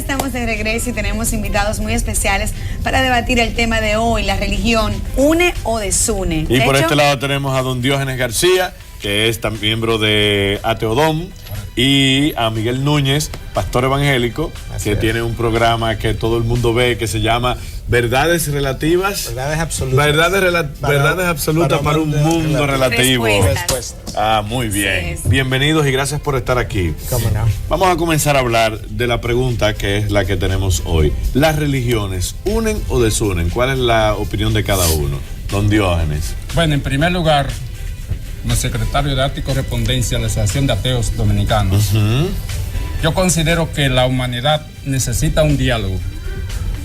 estamos de regreso y tenemos invitados muy especiales para debatir el tema de hoy, la religión, ¿une o desune? Y por este lado tenemos a don Diógenes García, que es también miembro de Ateodom, y a Miguel Núñez, pastor evangélico, que tiene un programa que todo el mundo ve, que se llama Verdades Relativas. Verdades Absolutas. Verdades absolutas para un mundo relativo. Respuestas. Ah, muy bien. Sí. Bienvenidos y gracias por estar aquí. ¿Cómo no? Vamos a comenzar a hablar de la pregunta que es la que tenemos hoy. ¿Las religiones unen o desunen? ¿Cuál es la opinión de cada uno? Don Diógenes. Bueno, en primer lugar, como secretario de Arte y Correspondencia de la Asociación de Ateos Dominicanos, yo considero que la humanidad necesita un diálogo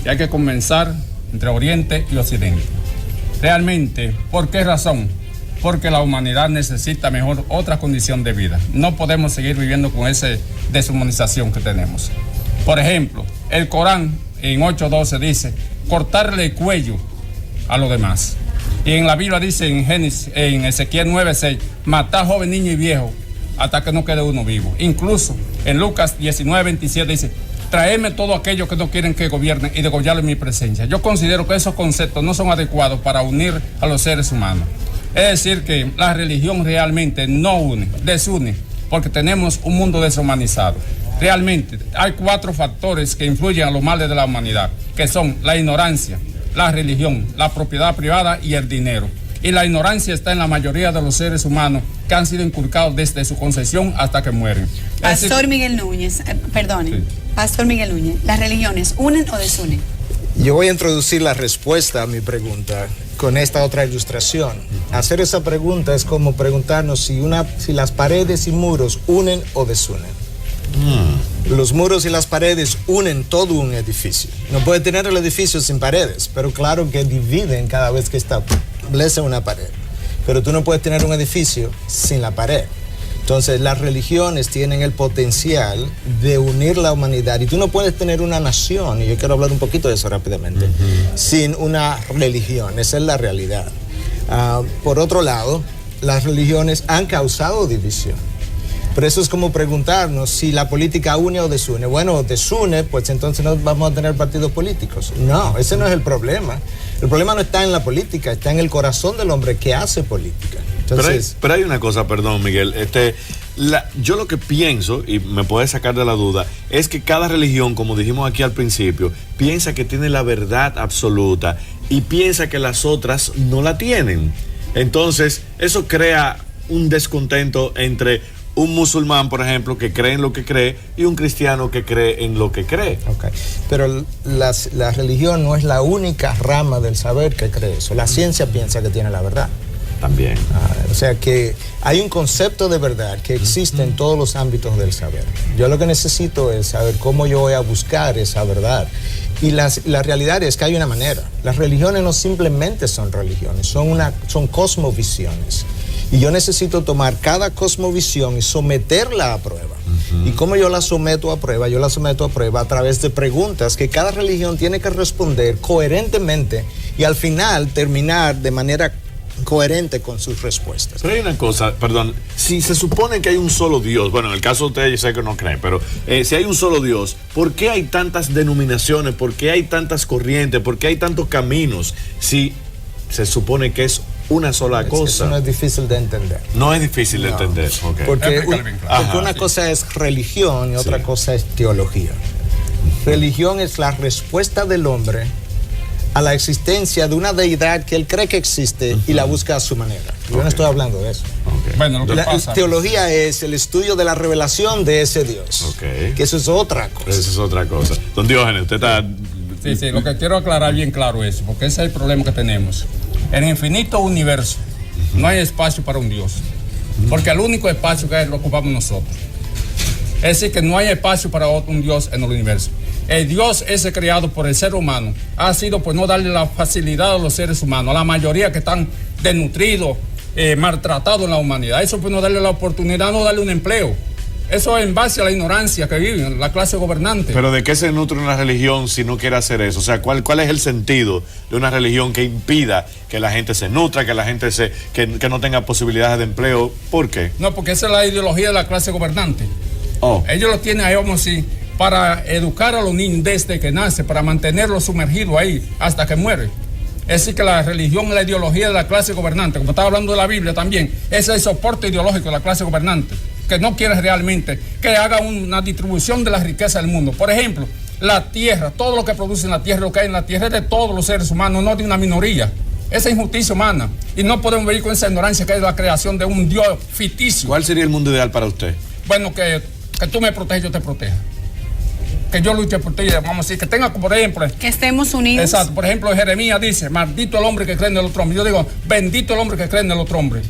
y hay que comenzar entre Oriente y Occidente. Realmente, ¿por qué razón? Porque la humanidad necesita mejor otra condición de vida. No podemos seguir viviendo con esa deshumanización que tenemos. Por ejemplo, el Corán en 8:12 dice, cortarle el cuello a los demás. Y en la Biblia dice en Ezequiel 9:6, matar joven, niño y viejo hasta que no quede uno vivo. Incluso en Lucas 19:27 dice, traedme todo aquello que no quieren que gobiernen y degollarlo en mi presencia. Yo considero que esos conceptos no son adecuados para unir a los seres humanos. Es decir, que la religión realmente no une, desune, porque tenemos un mundo deshumanizado. Realmente hay 4 factores que influyen a los males de la humanidad, que son la ignorancia, la religión, la propiedad privada y el dinero. Y la ignorancia está en la mayoría de los seres humanos que han sido inculcados desde su concepción hasta que mueren. Pastor Miguel Núñez, perdone, sí. Pastor Miguel Núñez, ¿las religiones unen o desunen? Yo voy a introducir la respuesta a mi pregunta con esta otra ilustración. Hacer esa pregunta es como preguntarnos si las paredes y muros unen o desunen. Los muros y las paredes unen todo un edificio. No puede tener el edificio sin paredes, pero claro que dividen cada vez que establece una pared. Pero tú no puedes tener un edificio sin la pared. Entonces las religiones tienen el potencial de unir la humanidad y tú no puedes tener una nación, y yo quiero hablar un poquito de eso rápidamente, sin una religión. Esa es la realidad. Por otro lado, las religiones han causado división. Pero eso es como preguntarnos si la política une o desune. Bueno, desune, pues entonces no vamos a tener partidos políticos. No, ese no es el problema. El problema no está en la política, está en el corazón del hombre que hace política. Entonces, pero hay una cosa, perdón, Miguel. Yo lo que pienso, y me puede sacar de la duda, es que cada religión, como dijimos aquí al principio, piensa que tiene la verdad absoluta y piensa que las otras no la tienen. Entonces, eso crea un descontento entre un musulmán, por ejemplo, que cree en lo que cree, y un cristiano que cree en lo que cree. Okay. Pero la religión no es la única rama del saber que cree eso. La ciencia piensa que tiene la verdad. También. O sea que hay un concepto de verdad que existe en todos los ámbitos del saber. Yo lo que necesito es saber cómo yo voy a buscar esa verdad. Y la realidad es que hay una manera. Las religiones no simplemente son religiones, son cosmovisiones. Y yo necesito tomar cada cosmovisión y someterla a prueba. ¿Y cómo yo la someto a prueba? Yo la someto a prueba a través de preguntas que cada religión tiene que responder coherentemente y al final terminar de manera coherente con sus respuestas. Pero hay una cosa, perdón, si se supone que hay un solo Dios, bueno, en el caso de ustedes yo sé que no creen, pero si hay un solo Dios, ¿por qué hay tantas denominaciones? ¿Por qué hay tantas corrientes? ¿Por qué hay tantos caminos? Si se supone que es una sola cosa. Eso no es difícil de entender. No es difícil de entender. Okay. Porque una cosa es religión y otra cosa es teología. Religión es la respuesta del hombre a la existencia de una deidad que él cree que existe y la busca a su manera. Yo no estoy hablando de eso. Bueno, la teología es el estudio de la revelación de ese Dios. Que eso es otra cosa. Eso es otra cosa. Don Diógenes, usted está... Sí, lo que quiero aclarar bien claro es, porque ese es el problema que tenemos. En el infinito universo no hay espacio para un Dios, porque el único espacio que hay lo ocupamos nosotros. Es decir, que no hay espacio para un Dios en el universo. El Dios ese creado por el ser humano ha sido por no darle la facilidad a los seres humanos, a la mayoría que están desnutridos, maltratados en la humanidad. Eso por no darle la oportunidad, no darle un empleo. Eso es en base a la ignorancia que viven la clase gobernante. Pero ¿de qué se nutre una religión si no quiere hacer eso? O sea, ¿cuál es el sentido de una religión que impida que la gente se nutra, que la gente que no tenga posibilidades de empleo? ¿Por qué? No, porque esa es la ideología de la clase gobernante. Ellos lo tienen ahí, vamos a decir, para educar a los niños desde que nace, para mantenerlos sumergidos ahí hasta que muere. Es decir, que la religión es la ideología de la clase gobernante. Como estaba hablando de la Biblia también, ese es el soporte ideológico de la clase gobernante, que no quiere realmente que haga una distribución de la riqueza del mundo. Por ejemplo, la tierra, todo lo que produce en la tierra, lo que hay en la tierra es de todos los seres humanos, no de una minoría. Esa injusticia humana. Y no podemos vivir con esa ignorancia que es la creación de un Dios ficticio. ¿Cuál sería el mundo ideal para usted? Bueno, que tú me proteges, yo te proteja. Que yo luche por ti, vamos a decir, que tenga, por ejemplo... Que estemos unidos. Exacto, por ejemplo, Jeremías dice, maldito el hombre que cree en el otro hombre. Yo digo, bendito el hombre que cree en el otro hombre.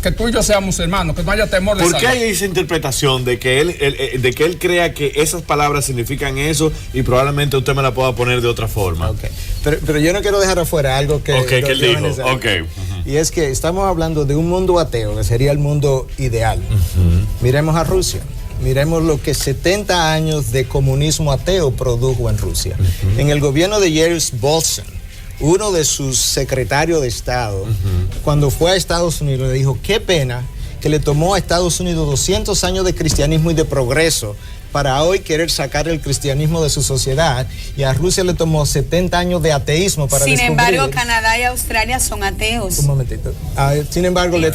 Que tú y yo seamos hermanos, que no haya temor de ¿Por qué hay esa interpretación de que él crea que esas palabras significan eso y probablemente usted me la pueda poner de otra forma? Okay. Pero yo no quiero dejar afuera algo que... que él dijo, Y es que estamos hablando de un mundo ateo, que sería el mundo ideal. Miremos a Rusia. Miremos lo que 70 años de comunismo ateo produjo en Rusia. En el gobierno de Boris Johnson, uno de sus secretarios de Estado, cuando fue a Estados Unidos, le dijo, qué pena que le tomó a Estados Unidos 200 años de cristianismo y de progreso para hoy querer sacar el cristianismo de su sociedad, y a Rusia le tomó 70 años de ateísmo para Sin descubrir. embargo, Canadá y Australia son ateos. Un momentito. Sin embargo, le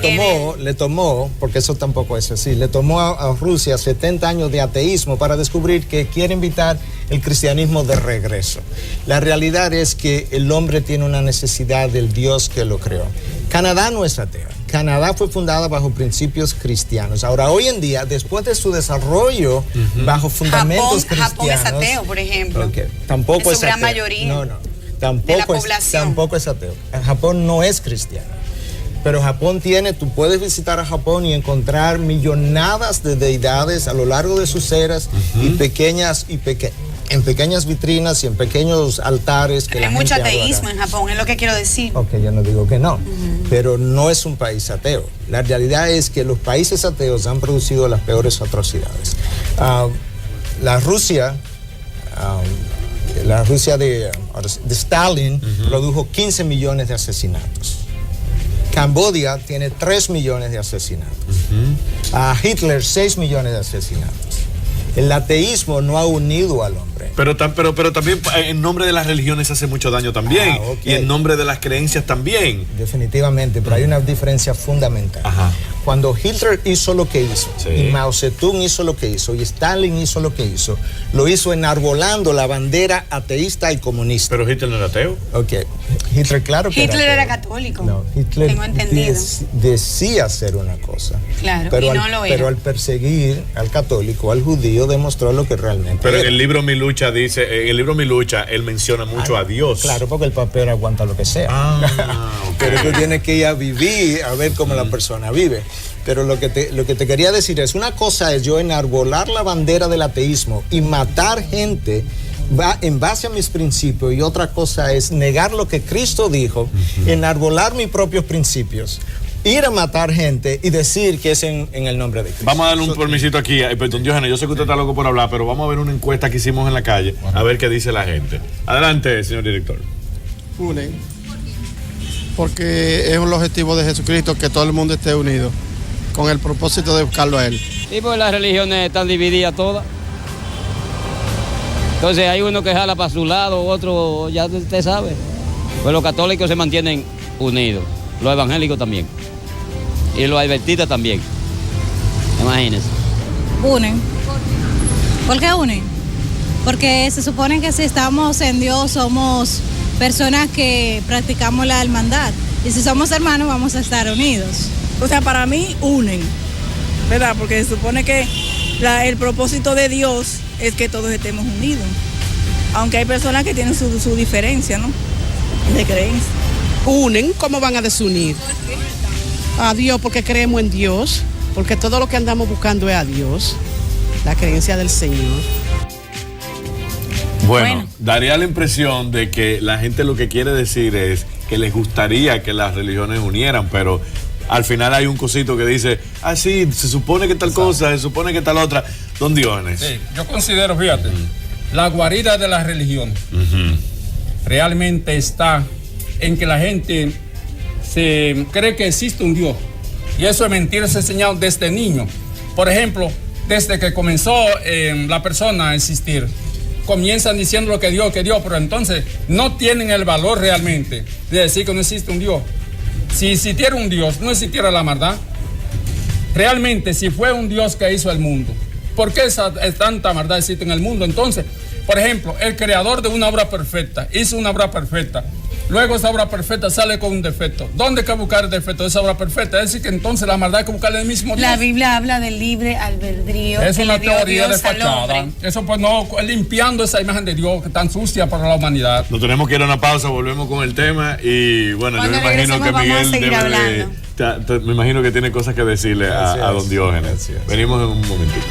tomó, porque eso tampoco es así, le tomó a Rusia 70 años de ateísmo para descubrir que quiere invitar el cristianismo de regreso. La realidad es que el hombre tiene una necesidad del Dios que lo creó. Canadá no es ateo. Canadá fue fundada bajo principios cristianos. Ahora, hoy en día, después de su desarrollo bajo fundamentos cristianos... Japón es ateo, por ejemplo. Tampoco es su gran ateo. mayoría Tampoco de la población. Tampoco es ateo. Japón no es cristiano. Pero Japón tú puedes visitar a Japón y encontrar millonadas de deidades a lo largo de sus eras y en pequeñas vitrinas y en pequeños altares que hay mucho ateísmo en Japón, es lo que quiero decir. Ok, yo no digo que no, pero no es un país ateo. La realidad es que los países ateos han producido las peores atrocidades. La Rusia de Stalin produjo 15 millones de asesinatos. Camboya tiene 3 millones de asesinatos. Hitler, 6 millones de asesinatos. El ateísmo no ha unido al hombre. Pero también en nombre de las religiones hace mucho daño también. Y en nombre de las creencias también. Definitivamente, pero hay una diferencia fundamental. Cuando Hitler hizo lo que hizo, y Mao Zedong hizo lo que hizo, y Stalin hizo lo que hizo, lo hizo enarbolando la bandera ateísta y comunista. ¿Pero Hitler no era ateo? Hitler, claro que Hitler era católico. No, Hitler tengo entendido. Decía ser una cosa. Claro, pero y no lo era. Pero al perseguir al católico, al judío, demostró lo que realmente Pero era. en el libro Mi Lucha él menciona mucho a Dios. Claro, porque el papel aguanta lo que sea. Pero tú tienes que ir a vivir, a ver cómo la persona vive. Pero lo que te quería decir es, una cosa es yo enarbolar la bandera del ateísmo y matar gente en base a mis principios, y otra cosa es negar lo que Cristo dijo, enarbolar mis propios principios, ir a matar gente y decir que es en el nombre de Cristo. Vamos a darle un permisito aquí. Perdón, Diógenes, yo sé que usted está loco por hablar, pero vamos a ver una encuesta que hicimos en la calle, a ver qué dice la gente. Adelante, señor director. Unen, porque es un objetivo de Jesucristo que todo el mundo esté unido, con el propósito de buscarlo a Él. Sí, pues las religiones están divididas todas. Entonces hay uno que jala para su lado, otro, ya usted sabe. Pues los católicos se mantienen unidos, los evangélicos también. Y los adventistas también. Imagínense. Unen. ¿Por qué unen? Porque se supone que si estamos en Dios somos personas que practicamos la hermandad. Y si somos hermanos vamos a estar unidos. O sea, para mí unen, ¿verdad? Porque se supone que el propósito de Dios es que todos estemos unidos. Aunque hay personas que tienen su diferencia, ¿no? De creencia. Unen, ¿cómo van a desunir? A Dios, porque creemos en Dios, porque todo lo que andamos buscando es a Dios, la creencia del Señor. Bueno, daría la impresión de que la gente lo que quiere decir es que les gustaría que las religiones unieran, pero al final hay un cosito que dice, sí, se supone que tal cosa, se supone que tal otra. Don Diógenes. Sí, yo considero, fíjate, la guarida de la religión realmente está en que la gente se cree que existe un Dios. Y eso es mentira, es enseñado desde niño. Por ejemplo, desde que comenzó la persona a existir. Comienzan diciendo lo que Dios, pero entonces no tienen el valor realmente de decir que no existe un Dios. Si existiera un Dios, no existiera la maldad. Realmente, si fue un Dios que hizo el mundo, ¿por qué tanta maldad existe en el mundo? Entonces, por ejemplo, el creador de una obra perfecta hizo una obra perfecta. Luego esa obra perfecta sale con un defecto. ¿Dónde hay que buscar el defecto de esa obra perfecta? Es decir, que entonces la maldad hay que buscarle el mismo Dios. La Biblia habla del libre albedrío. Es que una le dio teoría Dios de al fachada. hombre. Eso pues no, limpiando esa imagen de Dios que tan sucia para la humanidad. Nos tenemos que ir a una pausa, volvemos con el tema y bueno, yo Cuando me imagino que regresemos vamos a Miguel seguir debe hablando. me imagino que tiene cosas que decirle a don Diógenes. Venimos en un momentito.